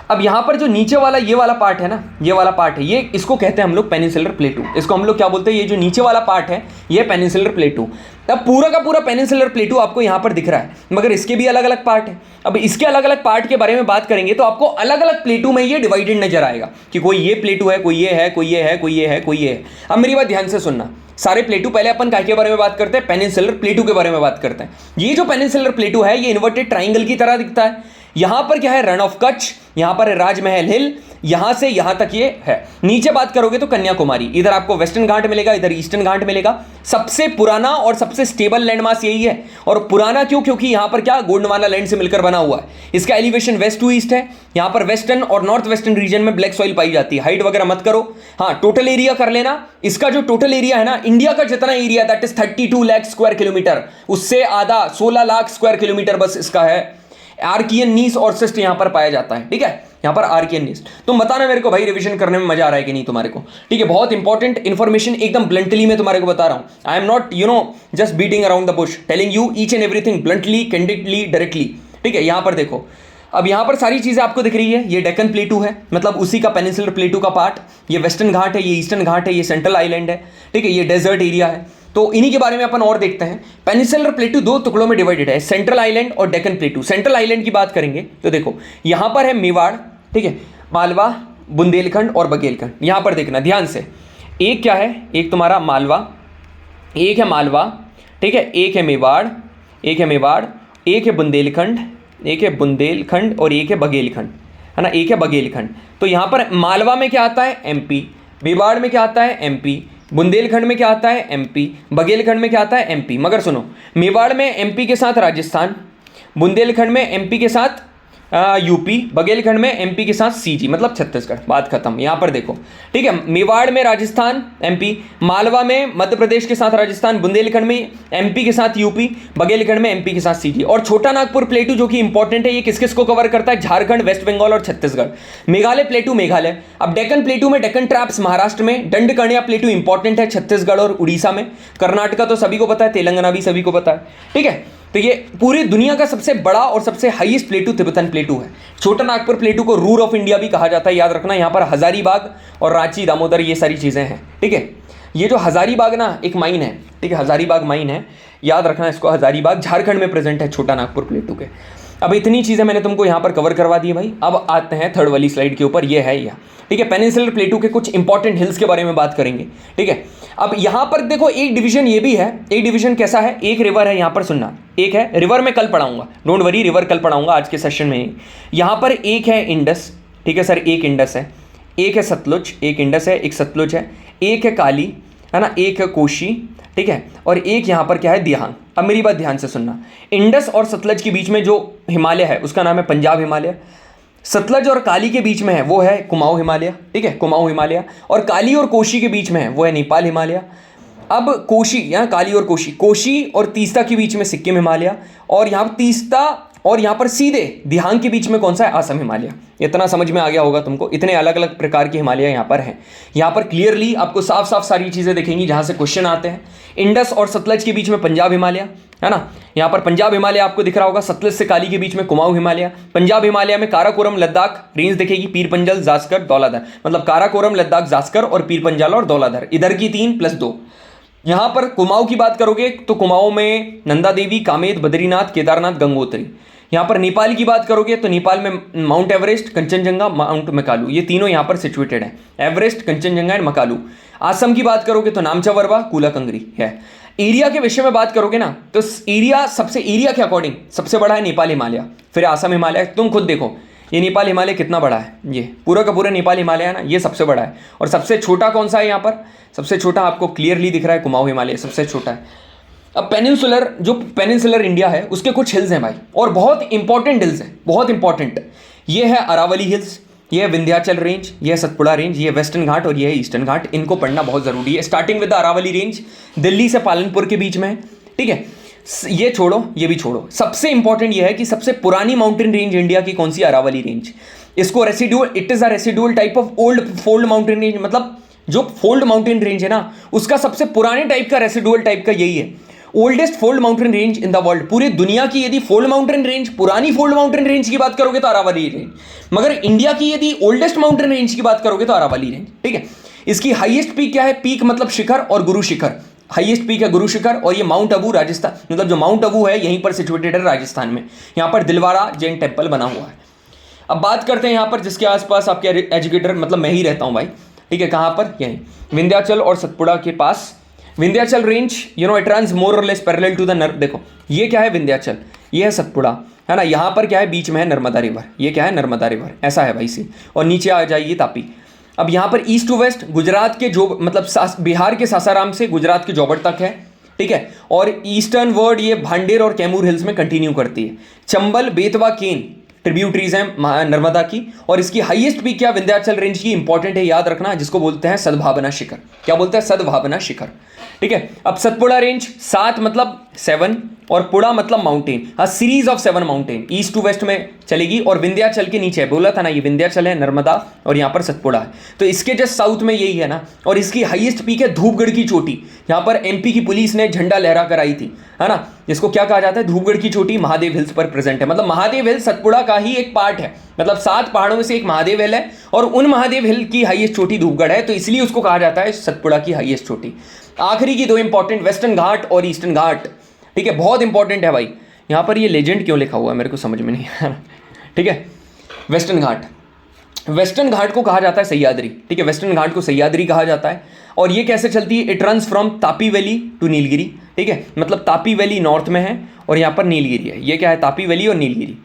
अब यहाँ पर जो नीचे वाला ये वाला पार्ट है ना, ये वाला पार्ट है, ये इसको कहते हैं हम लोग पेनिनसुलर प्लेटू। इसको हम लोग क्या बोलते हैं, ये जो नीचे वाला पार्ट है ये पेनिनसुलर प्लेटू। अब पूरा का पूरा पेनिनसुलर प्लेटू आपको यहाँ पर दिख रहा है, मगर इसके भी अलग अलग पार्ट है। अब इसके अलग अलग पार्ट के बारे में बात करेंगे तो आपको अलग अलग प्लेटू में ये डिवाइडेड नजर आएगा कि कोई ये प्लेटू है, कोई ये है, कोई ये है, कोई ये है, कोई ये है। अब मेरी बात ध्यान से सुनना, सारे प्लेटू, पहले अपन काय के बारे में बात करते हैं, पेनिनसुलर प्लेटू के बारे में बात करते हैं। ये जो पेनिनसुलर प्लेटू है ये इन्वर्टेड ट्राइंगल की तरह दिखता है। यहां पर क्या है, रन ऑफ कच्छ, यहां पर है राजमहल हिल, यहां से यहां तक ये है। नीचे बात करोगे तो कन्याकुमारी, इधर आपको वेस्टर्न घाट मिलेगा, इधर ईस्टर्न घाट मिलेगा। सबसे पुराना और सबसे स्टेबल लैंडमास यही है। और पुराना क्यों, क्योंकि यहां पर क्या, गोंडवाना लैंड से मिलकर बना हुआ है। इसका एलिवेशन वेस्ट टू ईस्ट है। यहां पर वेस्टर्न और नॉर्थ वेस्टर्न रीजन में ब्लैक सॉइल पाई जाती है। हाइट वगैरह मत करो, हाँ टोटल एरिया कर लेना। इसका जो टोटल एरिया है ना, इंडिया का जितना area, that is 32 lakh square kilometre, उससे आधा 16 लाख स्क्वायर किलोमीटर बस इसका है। आर्कियन नीस और सिस्ट यहां पर पाया जाता है, ठीक है, यहां पर आर्कियन नीस। तुम बताना मेरे को भाई रिवीजन करने में मजा आ रहा है कि नहीं तुम्हारे को, ठीक है। बहुत इंपॉर्टेंट इंफॉर्मेशन एकदम ब्लंटली मैं तुम्हारे को बता रहा हूं। I am not just beating around the Bush, telling you each and everything bluntly, candidly, directly, ठीक है। यहां पर देखो, अब यहां पर सारी चीजें आपको दिख रही है। ये डेक्कन प्लेटू है, मतलब उसी का पेनिनसुलर प्लेटू का पार्ट। ये वेस्टर्न घाट है, ये ईस्टर्न घाट है, ये सेंट्रल आइलैंड है, ठीक है, ये डेजर्ट एरिया है। तो इन्हीं के बारे में अपन और देखते हैं। पेनिनसुलर प्लेटू दो टुकड़ों में डिवाइडेड है, सेंट्रल आइलैंड और डेक्कन प्लेटू। सेंट्रल आइलैंड की बात करेंगे तो देखो यहां पर है मेवाड़, ठीक है, मालवा, बुंदेलखंड और बघेलखंड। यहां पर देखना ध्यान से, एक क्या है, एक तुम्हारा मालवा, एक है मालवा, ठीक है, एक है मेवाड़, एक है मेवाड़, एक है बुंदेलखंड, एक है बुंदेलखंड और एक है बघेलखंड, है ना, एक है बघेलखंड। तो यहां पर मालवा में क्या आता है, एमपी, मेवाड़ में क्या आता है, एमपी, बुंदेलखंड में क्या आता है, एमपी, बघेलखंड में क्या आता है, एमपी। मगर सुनो, मेवाड़ में एमपी के साथ राजस्थान, बुंदेलखंड में एमपी के साथ यूपी, बघेलखंड में एमपी के साथ सीजी, मतलब छत्तीसगढ़। बात खत्म। यहां पर देखो, ठीक है, मेवाड़ में राजस्थान, एमपी, मालवा में मध्य प्रदेश के साथ राजस्थान, बुंदेलखंड में एमपी के साथ यूपी, बघेलखंड में एमपी के साथ सीजी। और छोटा नागपुर प्लेटू जो कि इंपॉर्टेंट है, ये किस किस को कवर करता है, झारखंड, वेस्ट बंगाल और छत्तीसगढ़। मेघालय प्लेटू मेघालय। अब डेक्कन प्लेटू में डेक्कन ट्रैप्स महाराष्ट्र में, दंडकर्णिया प्लेटू इंपॉर्टेंट है छत्तीसगढ़ और उड़ीसा में, कर्नाटका तो सभी को पता है, तेलंगाना भी सभी को पता है, ठीक है। तो ये पूरी दुनिया का सबसे बड़ा और सबसे हाईएस्ट प्लेटू तिब्बतन प्लेटू है। छोटा नागपुर प्लेटू को रूर ऑफ इंडिया भी कहा जाता है, याद रखना। यहाँ पर हजारीबाग और रांची, दामोदर, ये सारी चीज़ें हैं, ठीक है। ये जो हजारीबाग ना एक माइन है, ठीक है, हजारीबाग माइन है, याद रखना इसको। हजारीबाग झारखंड में प्रेजेंट है छोटा नागपुर प्लेटू के। अब इतनी चीज़ें मैंने तुमको यहाँ पर कवर करवा दी भाई। अब आते हैं थर्ड वाली स्लाइड के ऊपर, ये है यह, ठीक है, पेनिनसुलर प्लेटू के कुछ इंपॉर्टेंट हिल्स के बारे में बात करेंगे, ठीक है। अब यहाँ पर देखो एक डिवीजन ये भी है, एक डिवीजन कैसा है, एक रिवर है यहाँ पर, सुनना, एक है रिवर मैं कल पढ़ाऊंगा, डोंट वरी, रिवर कल पढ़ाऊंगा आज के सेशन में। यहाँ पर एक है इंडस, ठीक है सर, एक इंडस है, एक है सतलुज, एक इंडस है, एक सतलुज है, एक है काली, है ना, एक है कोशी, ठीक है, और एक यहाँ पर क्या है, दियांग। अब मेरी बात ध्यान से सुनना, इंडस और सतलज के बीच में जो हिमालय है उसका नाम है पंजाब हिमालय। सतलज और काली के बीच में है वो है कुमाऊं हिमालय, ठीक है, कुमाऊं हिमालय। और काली और कोशी के बीच में है वो है नेपाल हिमालय। अब कोशी, यहाँ काली और कोशी और तीस्ता के बीच में सिक्किम हिमालय, और यहाँ पर तीस्ता और यहाँ पर सीधे दिहांग के बीच में कौन सा है, आसम हिमालय। इतना समझ में आ गया होगा तुमको, इतने अलग अलग प्रकार के हिमालय यहाँ पर हैं। यहाँ पर क्लियरली आपको साफ साफ सारी चीज़ें दिखेंगी जहाँ से क्वेश्चन आते हैं। इंडस और सतलज के बीच में पंजाब हिमालय, है ना, यहाँ पर पंजाब हिमालय आपको दिख रहा होगा। सतलज से काली के बीच में कुमाऊं हिमालय। पंजाब हिमालय में काराकोरम लद्दाख रेंज दिखेगी, पीर पंजल, जास्कर, दौलाधर, मतलब काराकोरम, लद्दाख, जास्कर और पीर पंजाल और दौलाधर, इधर की 3+2। यहाँ पर कुमाऊं की बात करोगे तो कुमाऊं में नंदा देवी, कामेत, बद्रीनाथ, केदारनाथ, गंगोत्री। यहाँ पर नेपाल की बात करोगे तो नेपाल में mount Everest, Kanchenjunga, mount Makalu, ये तीनों यहाँ पर सिचुएटेड है, एवरेस्ट, कंचनजंगा एंड मकालू। आसम की बात करोगे तो नामचा वरवा, कूला कंगरी है। एरिया के विषय में बात करोगे ना तो एरिया सबसे, एरिया के अकॉर्डिंग सबसे बड़ा है नेपाल हिमालय, फिर आसाम हिमालय। तुम खुद देखो ये नेपाल हिमालय कितना बड़ा है, ये पूरा का पूरा नेपाल हिमालय है ना, ये सबसे बड़ा है। और सबसे छोटा कौन सा है यहाँ पर? सबसे छोटा आपको क्लियरली दिख रहा है कुमाऊं हिमालय सबसे छोटा है। अब पेनिनसुलर, जो पेनिनसुलर इंडिया है उसके कुछ हिल्स हैं भाई, और बहुत इंपॉर्टेंट हिल्स हैं, बहुत इंपॉर्टेंट। ये है अरावली हिल्स, ये है विंध्याचल रेंज, ये है सतपुड़ा रेंज, ये वेस्टर्न घाट और ये है ईस्टर्न घाट। इनको पढ़ना बहुत ज़रूरी है। Starting with the Aravalli range, Delhi से पालनपुर के बीच में है, ठीक है। ये छोड़ो, ये भी छोड़ो, सबसे इंपॉर्टेंट ये है कि सबसे पुरानी माउंटेन रेंज इंडिया की कौन सी? अरावली रेंज। इसको residual, it is a residual type of old fold mountain range, मतलब जो फोल्ड माउंटेन रेंज है ना उसका सबसे पुराने टाइप का, रेसिडुअल टाइप का यही है। Oldest fold mountain range in the world, पूरी दुनिया की यदि फोल्ड माउंटेन रेंज, पुरानी फोल्ड माउंटेन रेंज की बात करोगे तो अरावली रेंज, मगर इंडिया की यदि ओल्डेस्ट माउंटेन रेंज की बात करोगे तो अरावली रेंज, ठीक है। इसकी हाईएस्ट पीक क्या है? पीक मतलब शिखर और गुरु शिखर, हाईएस्ट पीक है गुरु शिखर। और ये माउंट अबू राजस्थान, मतलब जो माउंट अबू है यहीं पर सिचुएटेड है राजस्थान में। यहाँ पर दिलवाड़ा जैन टेम्पल बना हुआ है। अब बात करते हैं यहाँ पर जिसके आसपास आपके एजुकेटर, मतलब मैं ही रहता हूँ भाई, ठीक है। कहाँ पर? यहीं विंध्याचल और सतपुड़ा के पास। Vindhyachal range, you know, it runs more और लेस पैरेलल टू द देखो ये क्या है? विंध्याचल, ये है सतपुड़ा, है ना। यहाँ पर क्या है? बीच में है नर्मदा रिवर, ये क्या है? नर्मदा रिवर, ऐसा है भाई सी। और नीचे आ जाइए तापी। अब यहाँ पर ईस्ट टू वेस्ट गुजरात के जो, मतलब बिहार के सासाराम से गुजरात के जोबट तक है, ठीक है। और ईस्टर्न वर्ड ये भांडेर और कैमूर हिल्स में कंटिन्यू करती है। चंबल, बेतवा, केन ट्रिब्यूटरीज हैं नर्मदा की। और इसकी हाईएस्ट पीक क्या? विंध्याचल रेंज की, इंपॉर्टेंट है, याद रखना, जिसको बोलते हैं सद्भावना शिखर। क्या बोलते हैं? सद्भावना शिखर, ठीक है। अब सतपुड़ा रेंज, 7 मतलब 7 और पुड़ा मतलब माउंटेन, हाँ, series of 7 mountain east to west में चलेगी। और विंध्याचल के नीचे है, बोला था ना, ये विंध्याचल है, नर्मदा, और यहाँ पर सतपुड़ा है, तो इसके जस्ट साउथ में यही है ना। और इसकी हाईएस्ट पीक है धूपगढ़ की चोटी, यहाँ पर एमपी की पुलिस ने झंडा लहरा कर आई थी, है ना। जिसको क्या कहा जाता है? धूपगढ़ की चोटी महादेव हिल्स पर प्रेजेंट है, मतलब महादेव हिल सतपुड़ा का ही एक पार्ट है, मतलब 7 पहाड़ों में से एक महादेव हिल है, और उन महादेव हिल की हाईएस्ट चोटी धूपगढ़ है, तो इसलिए उसको कहा जाता है सतपुड़ा की हाईएस्ट चोटी। आखिरी की 2 इंपॉर्टेंट, वेस्टर्न घाट और ईस्टर्न घाट, ठीक है, बहुत इंपॉर्टेंट है भाई। यहाँ पर ये लेजेंड क्यों लिखा हुआ है मेरे को समझ में नहीं आ रहा, ठीक है। वेस्टर्न घाट, वेस्टर्न घाट को कहा जाता है सह्याद्री, ठीक है, वेस्टर्न घाट को सह्याद्री कहा जाता है। और ये कैसे चलती है? It runs from Tapi valley to Nilgiri, ठीक है, मतलब तापी वैली नॉर्थ में है और यहाँ पर नीलगिरी है। ये क्या है? तापी वैली और नीलगिरी।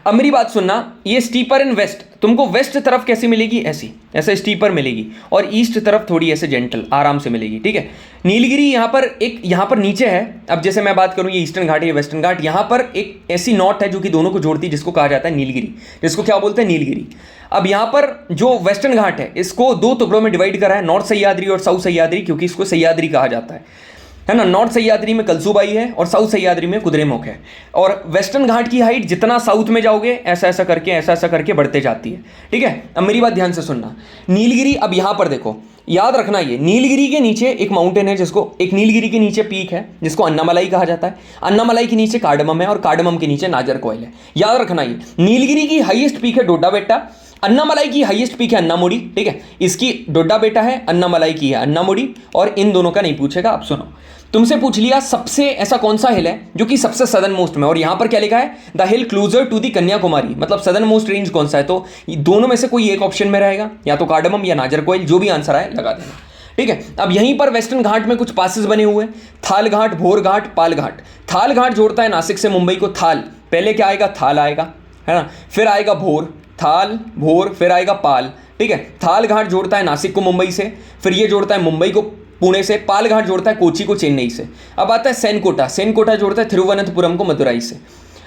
अब मेरी बात सुनना, ये स्टीपर इन वेस्ट, तुमको वेस्ट तरफ कैसे मिलेगी? ऐसी, ऐसे स्टीपर मिलेगी, और ईस्ट तरफ थोड़ी ऐसे जेंटल आराम से मिलेगी, ठीक है। नीलगिरी यहाँ पर एक, यहाँ पर नीचे है। अब जैसे मैं बात करूँ, ये ईस्टर्न घाट, ये वेस्टर्न घाट, यहाँ पर एक ऐसी नॉट है जो कि दोनों को जोड़ती है, जिसको कहा जाता है नीलगिरी, जिसको क्या बोलते हैं? नीलगिरी। अब यहाँ पर जो वेस्टर्न घाट है इसको 2 टुकड़ों में डिवाइड करा है, नॉर्थ सह्याद्री और साउथ सह्याद्री, क्योंकि इसको सह्याद्री कहा जाता है ना। नॉर्थ सह्याद्री में कलसूबाई है और साउथ सह्याद्री में कुद्रेमुख है। और वेस्टर्न घाट की हाइट जितना साउथ में जाओगे ऐसा ऐसा करके बढ़ते जाती है, ठीक है। अब मेरी बात ध्यान से सुनना, नीलगिरी, अब यहाँ पर देखो, याद रखना, ये नीलगिरी के नीचे एक माउंटेन है, जिसको एक नीलगिरी के नीचे पीक है जिसको अन्नामलाई कहा जाता है। अन्नामलाई के नीचे कार्डमम है और कार्डमम के नीचे नागरकोइल है। याद रखना, ये नीलगिरी की हाईएस्ट पीक है डोडा बेट्टा, अन्नामलाई की हाईएस्ट पीक है अन्नामुड़ी, ठीक है। इसकी डोडा बेटा है, अन्नामलाई की है अन्नामुड़ी, और इन दोनों का नहीं पूछेगा। अब सुनो, तुमसे पूछ लिया सबसे ऐसा कौन सा हिल है जो कि सबसे सदर्न मोस्ट में, और यहां पर क्या लिखा है? The hill closer to the Kanyakumari, मतलब सदर्न मोस्ट रेंज कौन सा है? तो दोनों में से कोई एक ऑप्शन में रहेगा, या तो कार्डमम या नागरकोइल, जो भी आंसर आए लगा देना, ठीक है। अब यहीं पर वेस्टर्न घाट में कुछ पासेस बने हुए हैं, थाल घाट, भोर घाट, पाल घाट। थाल घाट जोड़ता है नासिक से मुंबई को, थाल, पहले क्या आएगा? थाल आएगा, है ना, फिर आएगा भोर, थाल, भोर, फिर आएगा पाल, ठीक है। थाल घाट जोड़ता है नासिक को मुंबई से, फिर ये जोड़ता है मुंबई को पुणे से, पाल घाट जोड़ता है कोची को चेन्नई से। अब आता है सैनकोटा, सैनकोटा जोड़ता है थिरुवनंतपुरम को मदुराई से।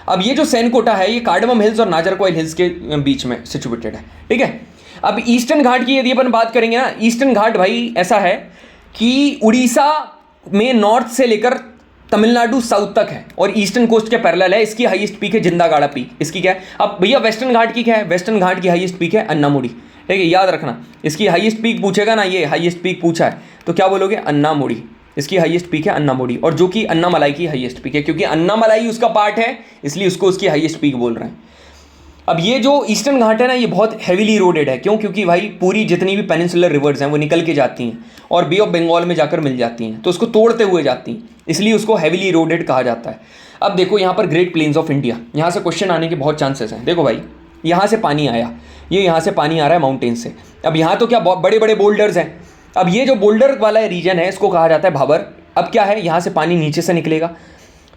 अब ये जो सैनकोटा है ये कार्डमम हिल्स और नागरकोइल हिल्स के बीच में सिचुएटेड है, ठीक है। अब ईस्टर्न घाट की यदि अपन बात करेंगे ना, ईस्टर्न घाट भाई ऐसा है कि उड़ीसा में नॉर्थ से लेकर तमिलनाडु साउथ तक है और ईस्टर्न कोस्ट के पैरेलल है। इसकी हाईएस्ट पीक है जिंदागाड़ा पीक, इसकी क्या है? अब भैया वेस्टर्न घाट की क्या है? वेस्टर्न घाट की हाईएस्ट पीक है अन्नामुड़ी, ठीक है, याद रखना। इसकी हाईएस्ट पीक पूछेगा ना, ये हाईएस्ट पीक पूछा है तो क्या बोलोगे? अन्नामुड़ी। इसकी हाईएस्ट पीक है अन्नामुड़ी, और जो कि अन्नामलाई की हाईएस्ट पीक है, क्योंकि अन्नामलाई उसका पार्ट है इसलिए उसको उसकी हाईएस्ट पीक बोल रहे हैं। अब ये जो ईस्टर्न घाट है ना, ये बहुत हैवीली इरोडेड है। क्यों? क्योंकि भाई पूरी जितनी भी पेनिनसुलर रिवर्स हैं वो निकल के जाती हैं और बे ऑफ बंगाल में जाकर मिल जाती हैं, तो उसको तोड़ते हुए जाती हैं, इसलिए उसको हैवीली इरोडेड कहा जाता है। अब देखो यहाँ पर ग्रेट प्लेन्स ऑफ इंडिया, यहाँ से क्वेश्चन आने के बहुत चांसेस हैं। देखो भाई, यहाँ से पानी आया, ये यहाँ से पानी आ रहा है माउंटेन से। अब यहाँ तो क्या बड़े बड़े बोल्डर्स हैं। अब ये जो बोल्डर वाला रीजन है इसको कहा जाता है भाबर, अब क्या है, यहाँ से पानी नीचे से निकलेगा,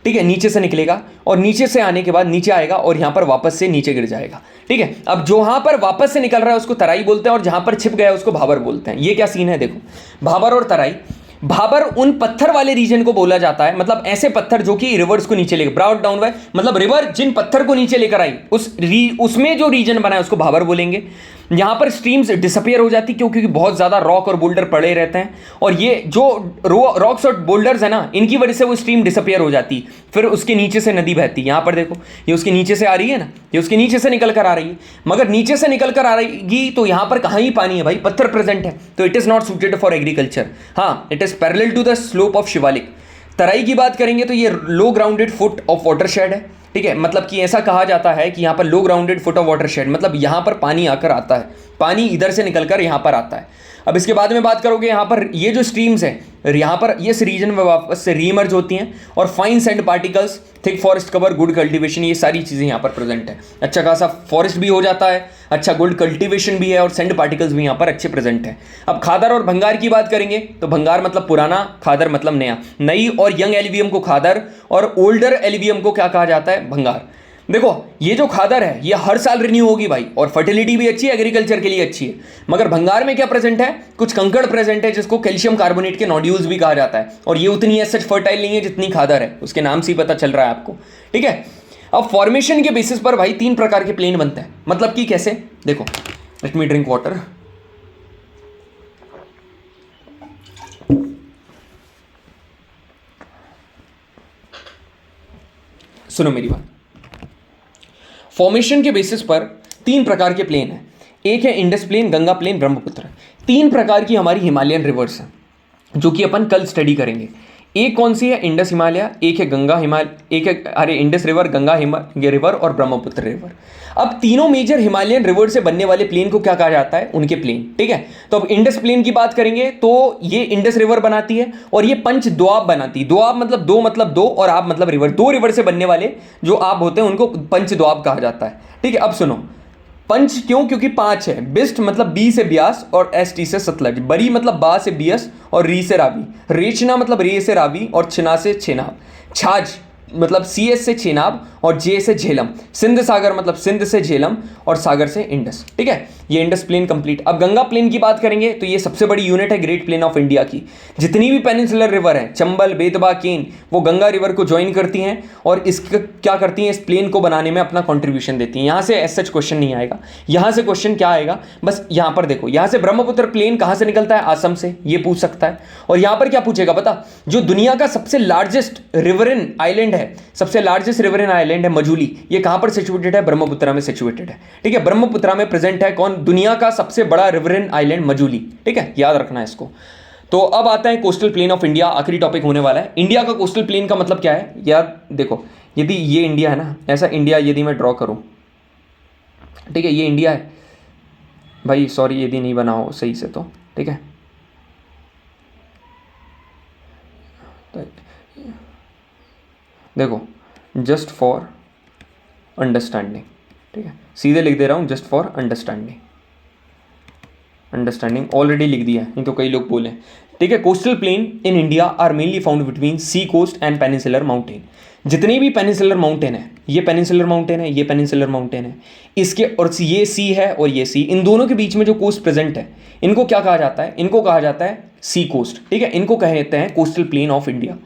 ठीक है, नीचे से निकलेगा और नीचे से आने के बाद नीचे आएगा और यहाँ पर वापस से नीचे गिर जाएगा, ठीक है। अब जो यहाँ पर वापस से निकल रहा है उसको तराई बोलते हैं और जहाँ पर छिप गया है उसको भाबर बोलते हैं। ये क्या सीन है देखो, भाबर और तराई। भाबर उन पत्थर वाले रीजन को बोला जाता है, मतलब ऐसे पत्थर जो कि रिवर्स को नीचे लेकर ब्राउट डाउन हुआ, मतलब रिवर जिन पत्थर को नीचे लेकर आई उसमें जो रीजन बना है उसको भाबर बोलेंगे। यहाँ पर स्ट्रीम्स डिसअपियर हो जाती क्योंकि बहुत ज़्यादा रॉक और बोल्डर पड़े रहते हैं और ये जो रॉक्स और बोल्डर्स है ना, इनकी वजह से वो स्ट्रीम डिसअपियर हो जाती, फिर उसके नीचे से नदी बहती। यहाँ पर देखो ये उसके नीचे से आ रही है ना, ये उसके नीचे से निकल कर आ रही है, मगर नीचे से निकल कर आ रही तो यहाँ पर कहाँ ही पानी है भाई, पत्थर प्रेजेंट है, तो it is not suited for agriculture. हाँ, it is parallel to the slope of Shiwalik. Terai की बात करेंगे तो ये low grounded foot of watershed है, ठीक है, मतलब कि ऐसा कहा जाता है कि यहाँ पर लो ग्राउंडेड फुट ऑफ वाटरशेड, मतलब यहाँ पर पानी आकर आता है, पानी इधर से निकलकर यहाँ पर आता है। अब इसके बाद में बात करोगे यहाँ पर ये जो स्ट्रीम्स हैं यहाँ पर ये इस रीजन में वापस से रीमर्ज होती हैं और fine sand particles, thick forest cover, good cultivation, ये सारी चीज़ें यहाँ पर प्रेजेंट है। अच्छा खासा फॉरेस्ट भी हो जाता है, अच्छा गुड कल्टीवेशन भी है और सैंड पार्टिकल्स भी यहाँ पर अच्छे प्रेजेंट है। अब खादर और भंगार की बात करेंगे तो भंगार मतलब पुराना, खादर मतलब नया। नई और यंग एल्यूवियम को खादर और ओल्डर एल्यूवियम को क्या कहा जाता है, भंगार। देखो ये जो खादर है ये हर साल रिन्यू होगी भाई और फर्टिलिटी भी अच्छी है, एग्रीकल्चर के लिए अच्छी है। मगर भंगार में क्या प्रेजेंट है, कुछ कंकड़ प्रेजेंट है जिसको कैल्शियम कार्बोनेट के नोड्यूल्स भी कहा जाता है और ये उतनी एज सच फर्टाइल नहीं है जितनी खादर है, उसके नाम से ही पता चल रहा है आपको, ठीक है। अब फॉर्मेशन के बेसिस पर भाई 3 प्रकार के प्लेन बनते हैं, मतलब कि कैसे, देखो लेट मी ड्रिंक वाटर। सुनो मेरी बात, फॉर्मेशन के बेसिस पर 3 प्रकार के प्लेन हैं। एक है Indus plain, Ganga plain, Brahmaputra. 3 प्रकार की हमारी हिमालयन रिवर्स हैं जो कि अपन कल स्टडी करेंगे। एक कौन सी है, इंडस हिमालय, एक है गंगा हिमालय, एक है इंडस रिवर, गंगा रिवर और ब्रह्मपुत्र रिवर। अब तीनों मेजर हिमालयन रिवर से बनने वाले प्लेन को क्या कहा जाता है, उनके प्लेन, ठीक है। तो अब इंडस प्लेन की बात करेंगे तो ये इंडस रिवर बनाती है और ये पंच दोआब बनाती है। दोआब मतलब दो और आब मतलब रिवर, 2 रिवर से बनने वाले जो आब होते हैं उनको पंच दोआब कहा जाता है, ठीक है। अब सुनो, पंच क्यों, क्योंकि 5 है। बिस्ट मतलब बी से ब्यास और एस टी से सतलज, बरी मतलब बा से बियस और री से रावी, रेचना मतलब रे से रावी और छिना से छेनाब, छाछ मतलब सी एस से छेनाब और जे से झेलम, सिंध सागर मतलब सिंध से झेलम और सागर से इंडस, ठीक है। ये इंडस प्लेन कंप्लीट। अब गंगा प्लेन की बात करेंगे तो ये सबसे बड़ी यूनिट है ग्रेट प्लेन ऑफ इंडिया की। जितनी भी पेनिनसुलर रिवर है, चंबल, बेतवा, केन, वो गंगा रिवर को ज्वाइन करती हैं और इसका क्या करती हैं, इस प्लेन को बनाने में अपना कंट्रीब्यूशन देती हैं। यहाँ से एज सच क्वेश्चन नहीं आएगा, यहाँ से क्वेश्चन क्या आएगा, बस यहाँ पर देखो, यहाँ से ब्रह्मपुत्र प्लेन कहाँ से निकलता है, आसम से, ये पूछ सकता है। और यहाँ पर क्या पूछेगा पता, जो दुनिया का सबसे लार्जेस्ट रिवरन आइलैंड है, सबसे लार्जेस्ट रिवरन आइलैंड है मजूली, ये कहां पर सिचुएटेड है, ब्रह्मपुत्र में सिचुएटेड है, ठीक है। ब्रह्मपुत्र में प्रेजेंट है कौन, दुनिया का सबसे बड़ा रिवरन आइलैंड मजूली, ठीक है, याद रखना है इसको। तो अब आता है कोस्टल प्लेन ऑफ इंडिया, आखिरी टॉपिक होने वाला है। इंडिया का कोस्टल प्लेन का मतलब क्या है, याद देखो, यदि ये इंडिया है ना, ऐसा इंडिया यदि मैं ड्रॉ करूं, ठीक है, ये इंडिया है भाई, सॉरी यदि नहीं बना हो सही से तो, ठीक है, देखो जस्ट फॉर अंडरस्टैंडिंग, ठीक है, सीधे लिख दे रहा हूँ, just for understanding, understanding already लिख दिया है, नहीं तो कई लोग बोले, ठीक है। Coastal plain in India are mainly found between sea coast and peninsular mountain. जितने भी पेनिनसुलर माउंटेन है, ये पेनिनसुलर माउंटेन है, ये पेनिनसुलर माउंटेन है, इसके और ये सी है और ये सी, इन दोनों के बीच में जो कोस्ट प्रेजेंट है, इनको क्या कहा जाता है, इनको कहा जाता है सी कोस्ट, ठीक है, इनको कहते हैं कोस्टल प्लेन ऑफ इंडिया।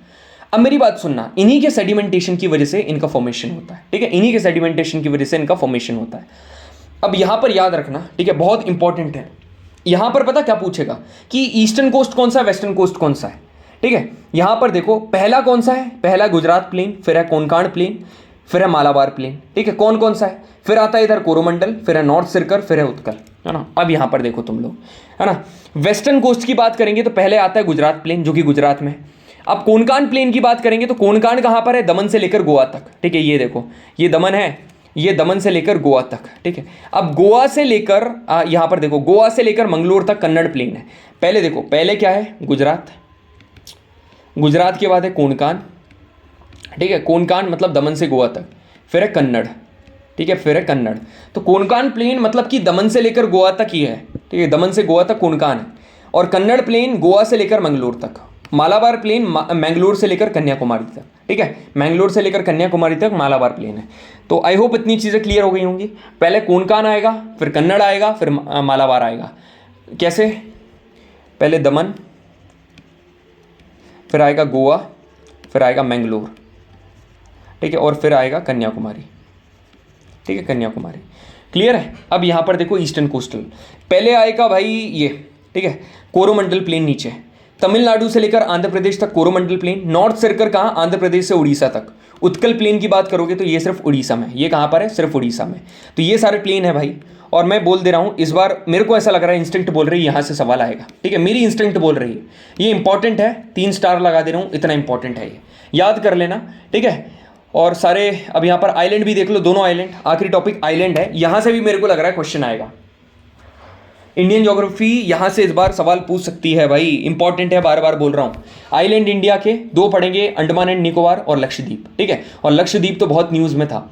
अब मेरी बात सुनना, इन्हीं के सेडिमेंटेशन की वजह से इनका फॉर्मेशन होता है, ठीक है, इन्हीं के सेडिमेंटेशन की वजह से इनका फॉर्मेशन होता है। अब यहां पर याद रखना, ठीक है, बहुत इंपॉर्टेंट है, यहां पर पता क्या पूछेगा कि ईस्टर्न कोस्ट कौन सा है, वेस्टर्न कोस्ट कौन सा है, ठीक है। यहां पर देखो पहला कौन सा है, पहला गुजरात प्लेन, फिर है कोंकण प्लेन, फिर है मालाबार प्लेन, ठीक है, कौन कौन सा है, फिर आता है इधर कोरोमंडल, फिर है नॉर्थ सिरकर, फिर है उत्कल, है ना। अब यहां पर देखो तुम लोग, है ना, वेस्टर्न कोस्ट की बात करेंगे तो पहले आता है गुजरात प्लेन जो कि गुजरात में। अब कोंकण प्लेन की बात करेंगे तो कोंकण कहां पर है, दमन से लेकर गोवा तक, ठीक है, ये देखो ये दमन है, ये दमन से लेकर गोवा तक, ठीक है। अब गोवा से लेकर यहां पर देखो, गोवा से लेकर मंगलोर तक कन्नड़ प्लेन है। पहले देखो, पहले क्या है, गुजरात, गुजरात के बाद है कोंकण, ठीक है, कोंकण मतलब दमन से गोवा तक, फिर है कन्नड़, ठीक है, फिर है कन्नड़। तो कोंकण प्लेन मतलब कि दमन से लेकर गोवा तक ही है, ठीक है, दमन से गोवा तक कोंकण है, और कन्नड़ प्लेन गोवा से लेकर मंगलोर तक, मालाबार प्लेन मैंगलोर से लेकर कन्याकुमारी तक, ठीक है, मैंगलोर से लेकर कन्याकुमारी तक मालाबार प्लेन है। तो आई होप इतनी चीज़ें क्लियर हो गई होंगी। पहले कोंकण आएगा, फिर कन्नड़ आएगा, फिर मालाबार आएगा। कैसे? पहले दमन, फिर आएगा गोवा, फिर आएगा मैंगलोर, ठीक है, और फिर आएगा कन्याकुमारी, ठीक है, कन्याकुमारी। क्लियर है? अब यहाँ पर देखो ईस्टर्न कोस्टल, पहले आएगा भाई ये, ठीक है, कोरोमंडल प्लेन नीचे, तमिलनाडु से लेकर आंध्र प्रदेश तक कोरोमंडल प्लेन, नॉर्थ सर्कल कहाँ? आंध्र प्रदेश से उड़ीसा तक। उत्कल प्लेन की बात करोगे तो ये सिर्फ उड़ीसा में, ये कहाँ पर है? सिर्फ उड़ीसा में। तो ये सारे प्लेन है भाई, और मैं बोल दे रहा हूँ इस बार, मेरे को ऐसा लग रहा है इंस्टिंक्ट बोल रही है यहाँ से सवाल आएगा, ठीक है, मेरी इंस्टिंक्ट बोल रही है, ये इंपॉर्टेंट है, 3 स्टार लगा दे रहा हूँ, इतना इंपॉर्टेंट है ये, याद कर लेना, ठीक है। और सारे अब यहाँ पर आइलैंड भी देख लो, दोनों आइलैंड, आखिरी टॉपिक आइलैंड है, यहाँ से भी मेरे को लग रहा है क्वेश्चन आएगा। इंडियन ज्योग्राफी यहाँ से इस बार सवाल पूछ सकती है भाई, इंपॉर्टेंट है, बार बार बोल रहा हूँ। आइलैंड इंडिया के 2 पढ़ेंगे, अंडमान एंड निकोबार और लक्षद्वीप, ठीक है, और लक्षद्वीप तो बहुत न्यूज़ में था।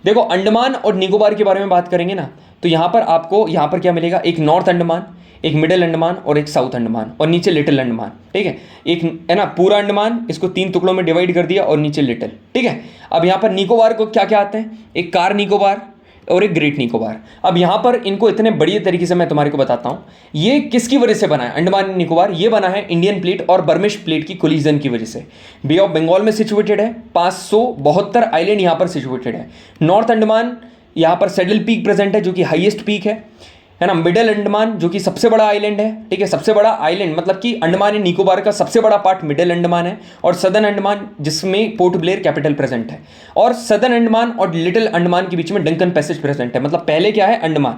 देखो अंडमान और निकोबार के बारे में बात करेंगे ना, तो यहाँ पर आपको यहाँ पर क्या मिलेगा? एक नॉर्थ अंडमान, एक मिडिल अंडमान और एक साउथ अंडमान, और नीचे लिटिल अंडमान, ठीक है, एक है ना पूरा अंडमान, इसको 3 टुकड़ों में डिवाइड कर दिया, और नीचे लिटिल, ठीक है। अब यहाँ पर निकोबार को क्या क्या आते हैं? एक कार निकोबार और एक ग्रेट निकोबार। अब यहाँ पर इनको इतने बढ़िया तरीके से मैं तुम्हारे को बताता हूँ, ये किसकी वजह से बना है अंडमान निकोबार? ये बना है इंडियन प्लेट और बर्मिश प्लेट की कोलिजन की वजह से। बे ऑफ बंगाल में सिचुएटेड है, 572 आइलैंड यहाँ पर सिचुएटेड है। नॉर्थ अंडमान यहाँ पर सैडल पीक प्रेजेंट है, जो कि हाईएस्ट पीक है ना। मिडिल अंडमान जो कि सबसे बड़ा आइलैंड है, ठीक है, सबसे बड़ा आइलैंड, मतलब कि अंडमान एंड निकोबार का सबसे बड़ा पार्ट मिडिल अंडमान है, और सदर्न अंडमान जिसमें पोर्ट ब्लेयर कैपिटल प्रेजेंट है, और सदर्न अंडमान और लिटिल अंडमान के बीच में डंकन पैसेज प्रेजेंट है। मतलब पहले क्या है? अंडमान,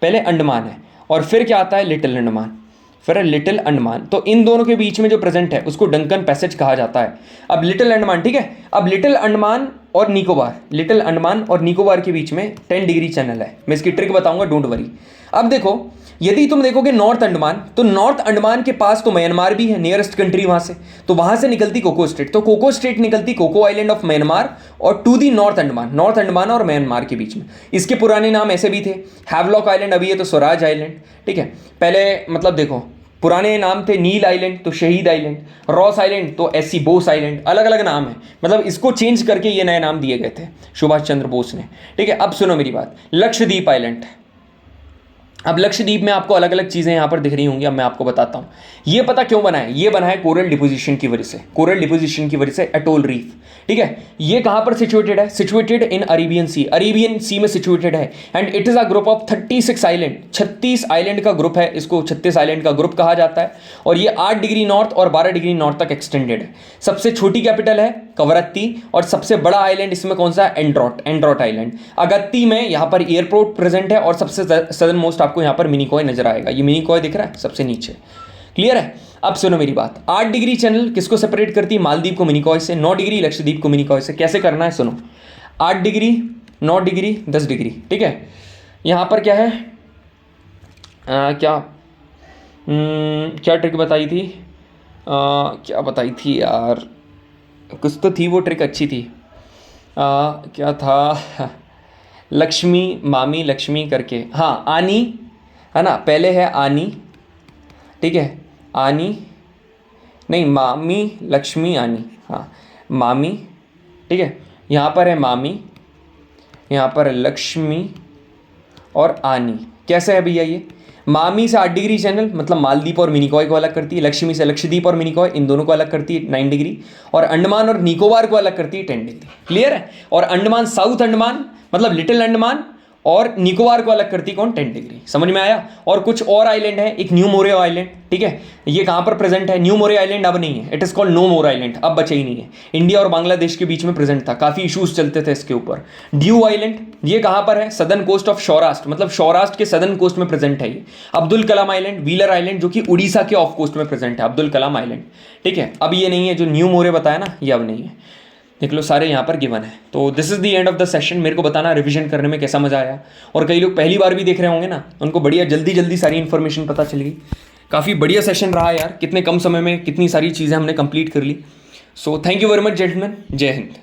पहले अंडमान है, और फिर क्या आता है? लिटिल अंडमान, फिर लिटिल अंडमान। तो इन दोनों के बीच में जो प्रेजेंट है उसको डंकन पैसेज कहा जाता है। अब लिटिल अंडमान, ठीक है, अब लिटिल अंडमान और निकोबार, लिटिल अंडमान और निकोबार के बीच में 10 डिग्री चैनल है। मैं इसकी ट्रिक बताऊंगा, डोंट वरी। अब देखो, यदि तुम देखोगे नॉर्थ अंडमान, तो नॉर्थ अंडमान के पास तो म्यांमार भी है, नियरेस्ट कंट्री वहां से, तो वहां से निकलती कोको स्टेट, तो कोको स्टेट निकलती कोको आइलैंड ऑफ म्यांमार और टू दी नॉर्थ अंडमान और म्यांमार के बीच में। इसके पुराने नाम ऐसे भी थे, हैवलॉक आइलैंड, अभी है तो स्वराज आइलैंड, ठीक है। पहले मतलब देखो पुराने नाम थे नील आइलैंड तो शहीद आइलैंड, रॉस आइलैंड तो एससी बोस आइलैंड, अलग अलग नाम है, मतलब इसको चेंज करके ये नए नाम दिए गए थे सुभाष चंद्र बोस ने, ठीक है। अब सुनो मेरी बात, लक्षद्वीप आइलैंड। अब लक्षद्वीप में आपको अलग अलग चीज़ें यहाँ पर दिख रही होंगी, अब मैं आपको बताता हूँ। ये पता क्यों बना है? ये बना है कोरल डिपोजिशन की वजह से, कोरल डिपोजिशन की वजह से एटोल रीफ, ठीक है। ये कहाँ पर सिचुएटेड है? Situated in Arabian sea, Arabian sea में सिचुएटेड है, and it is a group of 36 island, 36 island का ग्रुप है, इसको 36 आइलैंड का ग्रुप कहा जाता है, और ये 8 डिग्री नॉर्थ और 12 डिग्री नॉर्थ तक एक्सटेंडेड है। सबसे छोटी कैपिटल है कवरत्ती, और सबसे बड़ा आइलैंड इसमें कौन सा है? एंड्रोट आइलैंड। अगत्ती में यहाँ पर एयरपोर्ट प्रेजेंट है, और सबसे सदर्न मोस्ट आपको यहाँ पर मिनिकॉय नजर आएगा, ये मिनिकॉय दिख रहा है सबसे नीचे, क्लियर है। अब सुनो मेरी बात, 8 डिग्री चैनल किसको सेपरेट करती है? मालदीव को मिनिकॉय से, 9 डिग्री लक्षद्वीप को मिनिकॉय से। कैसे करना है सुनो, 8 डिग्री, 9 डिग्री, 10 डिग्री, ठीक है। यहाँ पर क्या है, क्या ट्रिक बताई थी, क्या बताई थी यार, कुछ तो थी वो ट्रिक, अच्छी थी, क्या था, लक्ष्मी मामी लक्ष्मी करके, हाँ आनी है ना, पहले है आनी, ठीक है, आनी नहीं, मामी लक्ष्मी आनी, हाँ मामी, ठीक है, यहाँ पर है मामी, यहाँ पर है लक्ष्मी और आनी। कैसे है भैया ये? मामी से 8 डिग्री चैनल, मतलब मालदीप और मिनिकॉय को अलग करती है, लक्ष्मी से लक्षद्वीप और मिनिकॉय इन दोनों को अलग करती है 9 डिग्री, और अंडमान और निकोबार को अलग करती है 10 डिग्री, क्लियर है। और अंडमान, साउथ अंडमान मतलब लिटिल अंडमान, और निकोबार को अलग करती कौन? 10 डिग्री। समझ में आया? और कुछ और आइलैंड है, एक न्यू मोरे आइलैंड, ठीक है, ये कहाँ पर प्रेजेंट है? न्यू मोरे आइलैंड अब नहीं है, it is called no more island, अब बचे ही नहीं है। इंडिया और बांग्लादेश के बीच में प्रेजेंट था, काफी इश्यूज चलते थे इसके ऊपर। ड्यू आइलैंड, ये कहाँ पर है? सदर्न कोस्ट ऑफ सौराष्ट्र, मतलब सौराष्ट्र के सदर्न कोस्ट में प्रेजेंट है ये। Abdul Kalam island, wheeler island जो कि उड़ीसा के ऑफ कोस्ट में प्रेजेंट है, अब्दुल कलाम आइलैंड, ठीक है। अब ये नहीं है, जो न्यू मोरे बताया ना, ये अब नहीं है, देख लो सारे यहाँ पर गिवन है। तो this is the end of the session. मेरे को बताना रिवीजन करने में कैसा मजा आया, और कई लोग पहली बार भी देख रहे होंगे ना, उनको बढ़िया जल्दी सारी इन्फॉर्मेशन पता चल गई। काफ़ी बढ़िया सेशन रहा यार, कितने कम समय में कितनी सारी चीज़ें हमने कंप्लीट कर ली। So thank you very much gentleman, जय हिंद।